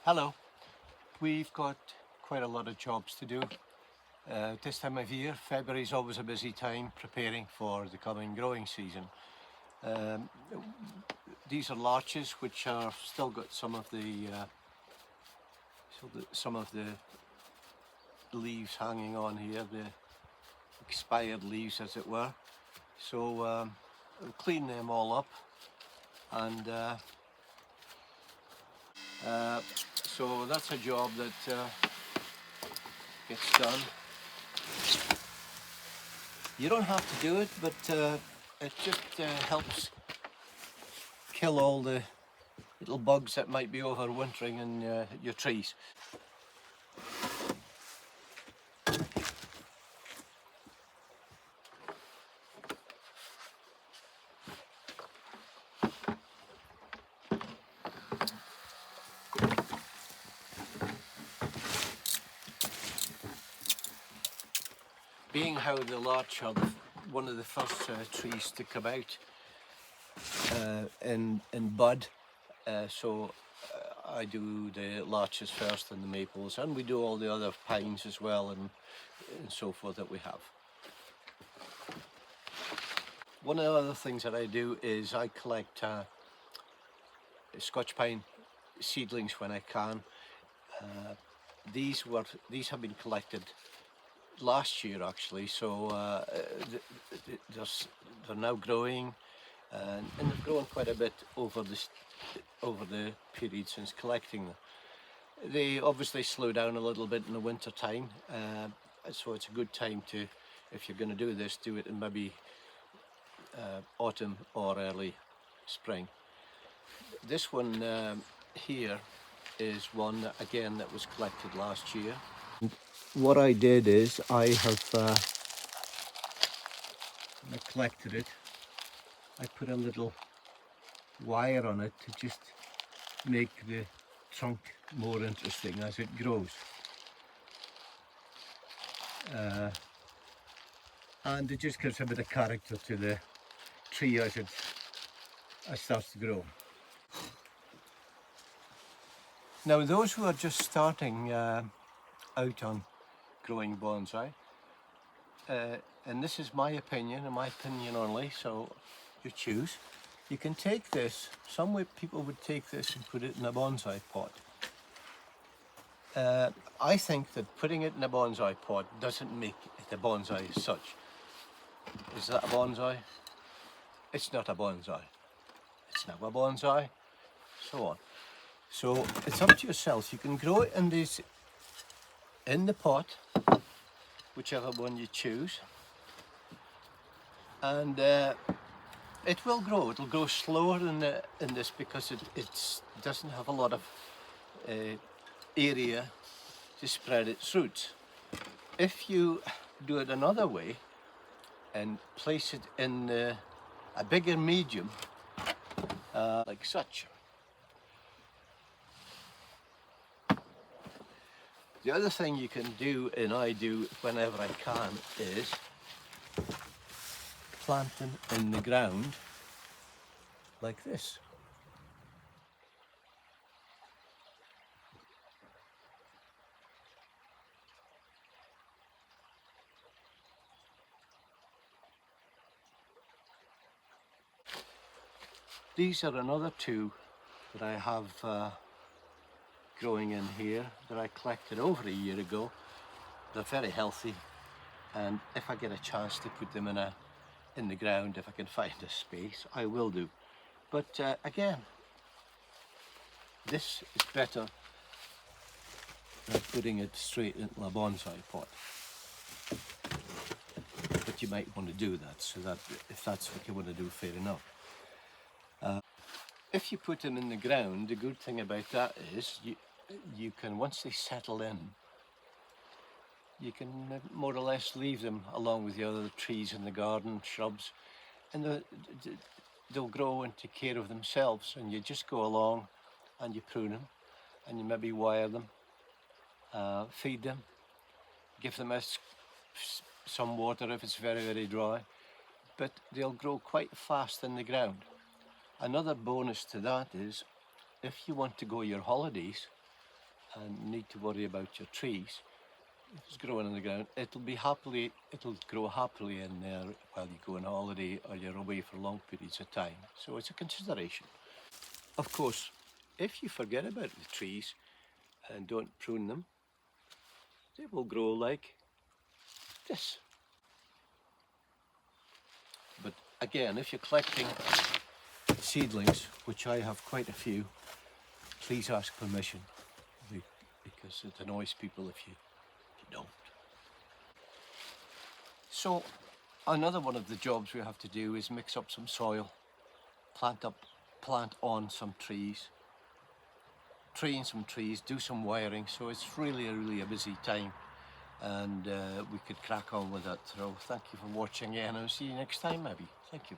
Hello. We've got quite a lot of jobs to do. This time of year, February is always a busy time preparing for the coming growing season. Um, these are larches which are still got some of the leaves hanging on here, the expired leaves as it were. So we'll clean them all up and so that's a job that gets done. You don't have to do it, but it just helps kill all the little bugs that might be overwintering in your trees. Being how the larch are one of the first trees to come out in bud, so I do the larches first and the maples, and we do all the other pines as well and so forth that we have. One of the other things that I do is I collect Scotch pine seedlings when I can. These have been collected last year actually, so they're now growing, and they've grown quite a bit over the period since collecting them. They obviously slow down a little bit in the winter time, so it's a good time to, if you're going to do this, do it in maybe autumn or early spring. This one here is one that, again, that was collected last year. What I did is I collected it. I put a little wire on it to just make the trunk more interesting as it grows. And it just gives a bit of character to the tree as it starts to grow. Now, those who are just starting out on growing bonsai, and this is my opinion and my opinion only, so you choose. You can take this, people would take this and put it in a bonsai pot. I think that putting it in a bonsai pot doesn't make it a bonsai as such. Is that a bonsai? It's not a bonsai. It's not a bonsai, so on. So it's up to yourself. You can grow it in the pot, whichever one you choose, and it will grow. It'll grow slower in this because it doesn't have a lot of area to spread its roots. If you do it another way and place it in a bigger medium, like such. The other thing you can do, and I do whenever I can, is plant them in the ground like this. These are another two that I have growing in here that I collected over a year ago. They're very healthy, and if I get a chance to put them in the ground, if I can find a space, I will do. But again, this is better than putting it straight into a bonsai pot. But you might want to do that, so that if that's what you want to do, fair enough. If you put them in the ground, the good thing about that is you can, once they settle in, you can more or less leave them along with the other trees in the garden, shrubs, and they'll grow and take care of themselves, and you just go along and you prune them, and you maybe wire them, feed them, give them some water if it's very, very dry, but they'll grow quite fast in the ground. Another bonus to that is, if you want to go your holidays and need to worry about your trees. If it's growing in the ground, it'll grow happily in there while you go on holiday or you're away for long periods of time. So it's a consideration. Of course, if you forget about the trees and don't prune them, they will grow like this. But again, if you're collecting seedlings, which I have quite a few, please ask permission, because it annoys people if you don't. So another one of the jobs we have to do is mix up some soil, plant on some trees, train some trees, do some wiring. So it's really a busy time, and we could crack on with that. So thank you for watching, and I'll see you next time maybe. Thank you.